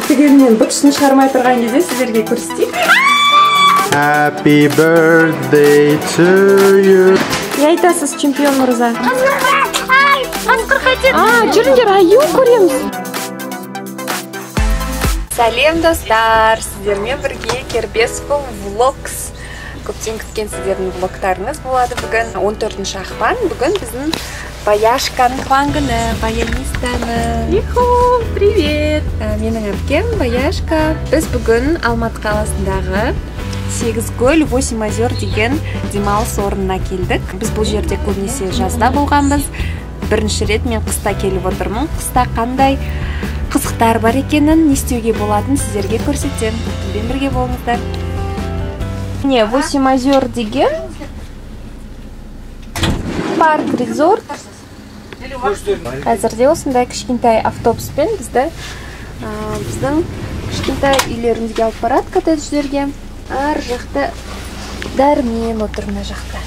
тегелмен бутышын шығармай тұрған кезде сіздерге көрсетейік. Happy birthday to you. Не айтасыз, чемпион мырза? Жүріңдер, аю көреміз. Сәлем достар, сіздермен бірге Кербесов Vlogs. Көптен күткен сіздердің влогтарыңыз болады бүгін. 14 ақпан, бүгін біздің Баяшканың туған күні, баянистаны. Привет! Менің әпкем Баяшка. Біз бүгін Алматы қаласындағы 8 көл 8 озер деген демалыс орнына келдік. Біз бұл жерде көбінесе жазда болғанбыз. Бірінші рет мен қыста келіп отырмын. Қыста қандай қызықтар бар екенін, не істеуге болатынын сіздерге көрсетемін. Бізбен бірге болыңыздар. Міне 8 озер деген парк резорт. Қазірде осындай кішкентай автобуспен біздің кішкентай үйлерімізге алып барады, коттедждерге. Ар жақта Дәрмен отыр, мына жақта.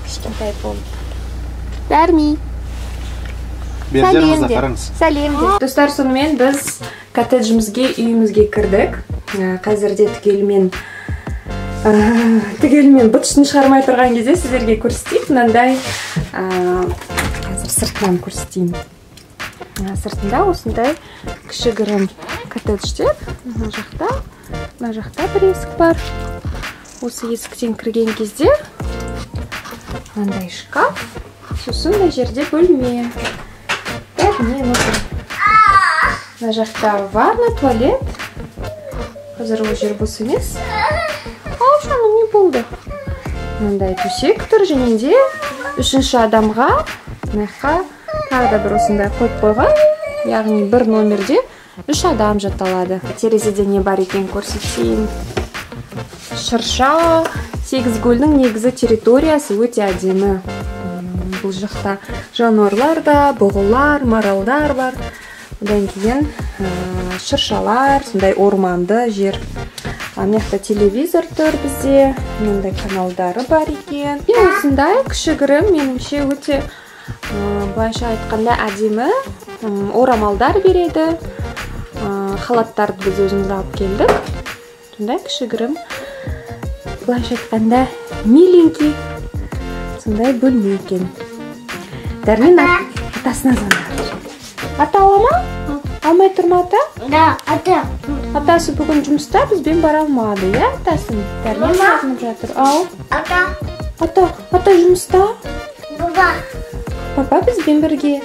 Кішкентай болып. Дәрми. Сәлем де. Сәлем де. Достар, сонымен біз коттеджімізге, үйімізге кірдік. Қазірде түгелмен бутышын шығармай тұрған кезде сіздерге көрсетейік. Мынандай қазір сыртынан көрсетейін. Сыртында осындай кішігірім коттедждер. Мына жақта бір есік бар. Осы есіктен кірген кезде мынандай шкаф. Сосын мына жерде бөлме. Мына жақта ванна, туалет. Қазір ол жер бос емес. Шаным не болды? Мындай төсек тұр, және де 3-ші адамға тағы да бір осындай қойып қойған. Яғни бір номерде 3 адам жаталады. Терезеде не бар екен көрсетейін. Шырша. 8 көлдің негізі территориясы өте әдемі. Бұл жақта жануарлар да, бұғылар, маралдар бар. Одан кейін шыршалар, сондай орманды жер. Мына телевизор тұр бізде. Мындай каналдары бар екен. Осындай кішігірім, меніңше өте былайша айтқанда әдемі орамалдар береді. Халаттарды біз өзіміз алып келдік. Сондай кішігірім, былайша айтқанда миленький. Сондай бөлме екен. Дәрмен атасына звондады. Ата ала ма? Алмай тұр ма ата? Да, ата. Атасы бүгін жұмыста, бізбен бара алмады, я атасын? Дәрмен жазынып жатыр. Ау? Ата жұмыста? Баба. Папа бізбен бірге.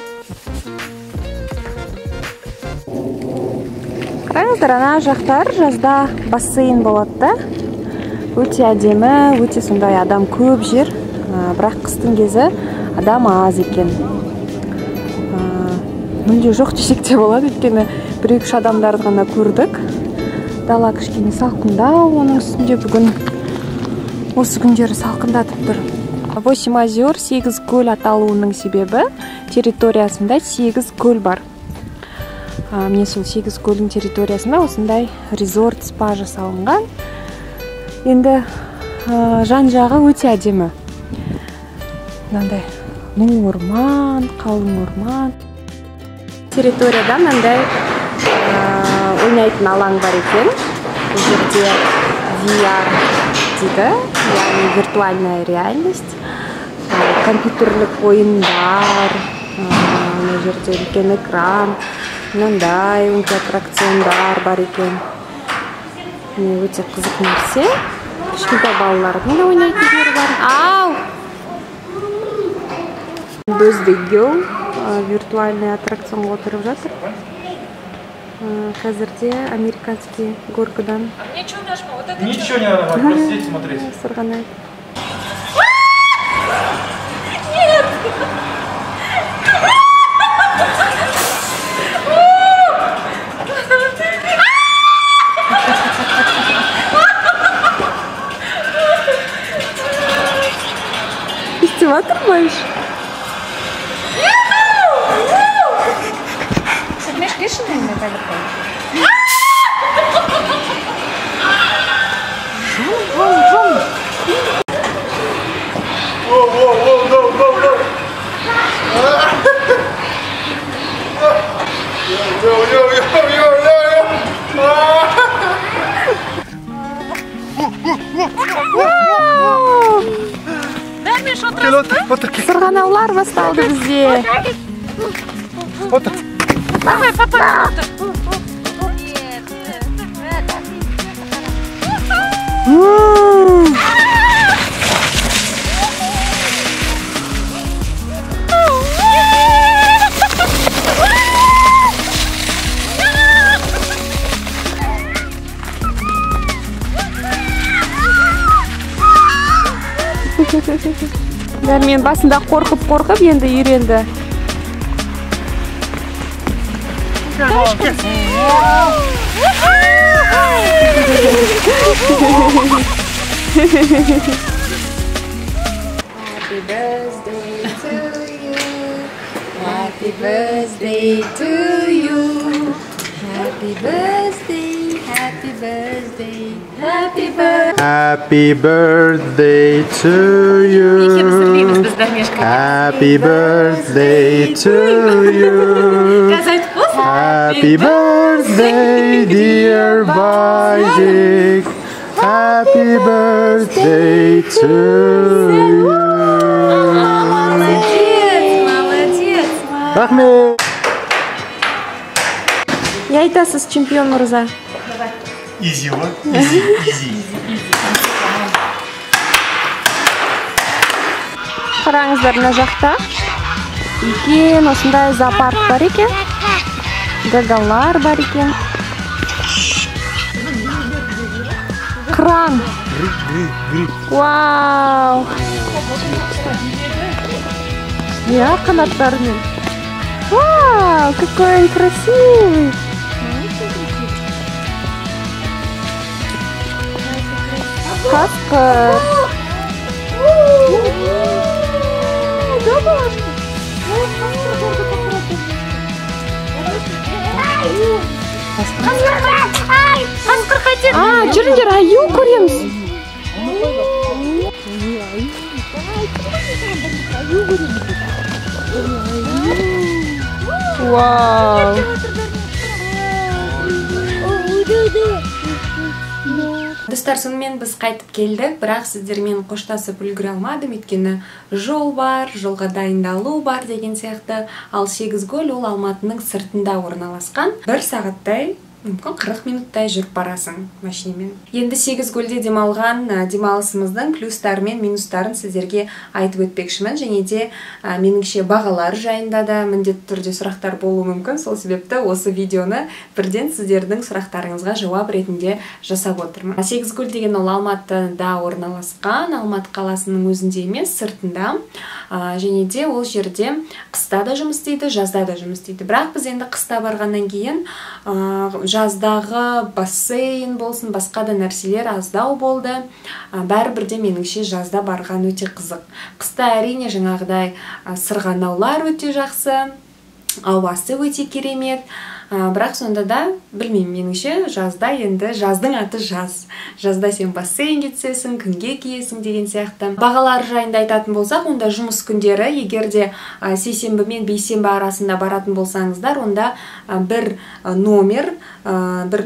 Қараңыздар, ана жақтар жазда бассейн болады да. Өте әдемі, өте сондай адам көп жер. Бірақ қыстың кезі адам аз екен. Мүлде жоқ десек те болады, өйткені 1-2 адамдарды ғана көрдік. Дала кішкене салқындау, оның үстінде бүгін осы күндері салқындатып тұр. 8 озер, 8 көл аталуының себебі территориясында 8 көл бар. Міне сол 8 көлдің территориясында осындай резорт, спа жасалынған. Енді жан-жағы өте әдемі. Мынандай ну орман, қалың орман. Территорияда мынандай ойнайтын алаң бар екен. Бұл жерде VR дейді, яғни виртуальная реальность. Компьютерлік ойындар, мына жерде үлкен экран, мынандай аттракциондар бар екен. Өте қызық нәрсе. Кішкентай балалардың да ойнайтын жері бар. Ау! Бөздегеу виртуальный аттракционға отырып жатыр. Қазірде американский горкадан. Ничего не надо, просто сидеть смотреть. Сырғанайды. Нет! Фестиваль тұрмайш? Gel otur gel. Sırğanaular басталды бізде. Otur. Давай, папа. Дәрмен басында қорқып енді үйренді. Happy birthday to you. Happy birthday to you. Happy birthday, happy birthday, happy birthday. Happy birthday to you. Happy birthday to you. Happy birthday, dear Bajik. Happy birthday to you. Рахмет. Не айтасыз, чемпион мырза? Easy one. Easy. Қараңыздар, мына жақта екен, осындай зоопарк бар екен. Гагалар бар екен. Кран. Вау! Я канаттармен. Вау, какой он красивый! Хаска. Жүріңдер, аю көреміз. Вау! Достар, сонымен біз қайтып келдік, бірақ сіздермен қоштасып үлгере алмадым, өйткені жол бар, жолға дайындалу бар деген сияқты. Ал Сегізкөл ол Алматының сыртында орналасқан. 1 сағаттай, мүмкін 40 минуттай жүріп барасың машинамен. Енді Сегізкөлде демалған демалысымыздың плюстары мен минустарын сіздерге айтып өтпекшімін, және де меніңше бағалар жайында да міндетті түрде сұрақтар болуы мүмкін. Сол себепті осы видеоны бірден сіздердің сұрақтарыңызға жауап ретінде жасап отырмын. Сегізкөл деген ол Алматыда орналасқан, Алматы қаласының өзінде емес, сыртында. Және де ол жерде қыста да жұмыс істейді, жазда да жұмыс істейді. Бірақ біз енді қыста барғаннан кейін жаздағы бассейн болсын, басқа да нәрселер аздау болды. Бәрібірде меніңше жазда барған өте қызық. Қыста әрине жаңағыдай сырғанаулар өте жақсы, ауасы өте керемет. Бірақ сонда да, білмеймін, меніңше жазда енді жаздың аты жаз. Жазда сен бассейнге түсесің, күнге киесің деген сияқты. Бағалар жайында айтатын болсақ, онда жұмыс күндері, егер де сейсенбі мен бейсенбі арасында баратын болсаңыздар, онда бір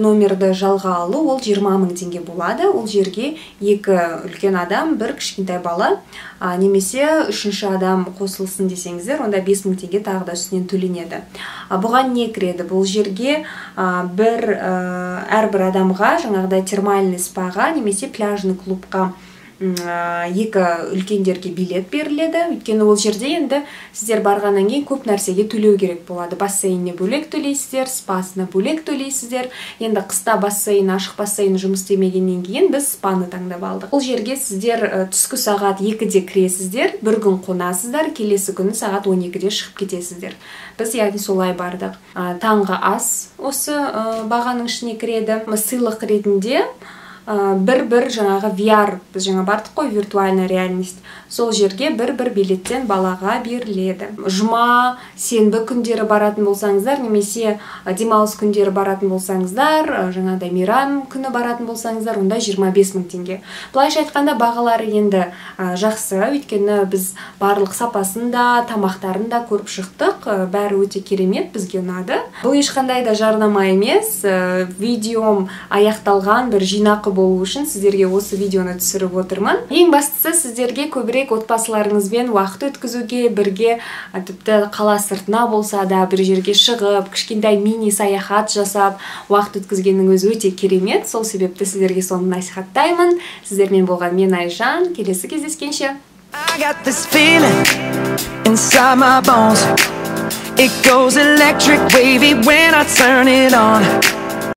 номерді жалға алу, ол 20 000 теңге болады. Ол жерге 2 үлкен адам, 1 кішкентай бала, немесе 3-ші адам қосылсын десеңіздер, онда 5 000 теңге тағы да үстінен төленеді. Бұған не кіреді? Бұл жерге әрбір адамға жаңағыдай термальный спаға немесе пляжный клубқа 2 үлкендерге билет беріледі. Өйткені ол жерде енді сіздер барғаннан кейін көп нәрсеге төлеу керек болады. Бассейніне бөлек төлейсіздер, спасына бөлек төлейсіздер. Енді қыста бассейн, ашық бассейн жұмыс істемегеннен кейін біз спаны таңдап алдық. Ол жерге сіздер түскі сағат 2-де кіресіздер, бір күн қонасыздар, келесі күні сағат 12-де шығып кетесіздер. Біз яғни солай бардық. Таңғы ас осы бағаның ішіне кіреді. Сыйлық ретінде бір жаңағы VR, біз жаңа бардық қой, виртуальная реальность. Сол жерге бір билеттен балаға беріледі. Жұма, сенбі күндері баратын болсаңыздар, немесе демалыс күндері баратын болсаңыздар, жаңағыдай мейрам күні баратын болсаңыздар, онда 25 000 теңге. Былайша айтқанда бағалары енді жақсы, өйткені біз барлық сапасында, тамақтарында көріп шықтық, бәрі өте керемет, бізге ұнады. Бұл ешқандай да жарнама емес, видеом аяқталған бір жинақы болу үшін сіздерге осы видеоны түсіріп отырмын. Ең бастысы сіздерге көбірек отбасыларыңызбен уақыт өткізуге, бірге тіпті қала сыртына болса да бір жерге шығып, кішкентай мини саяхат жасап, уақыт өткізгеннің өзі өте керемет. Сол себепті сіздерге соны насихаттаймын. Сіздермен болған мен Айжан. Келесі кездескенше. I got this feeling inside my bones. It goes electric wavy when I turn it on.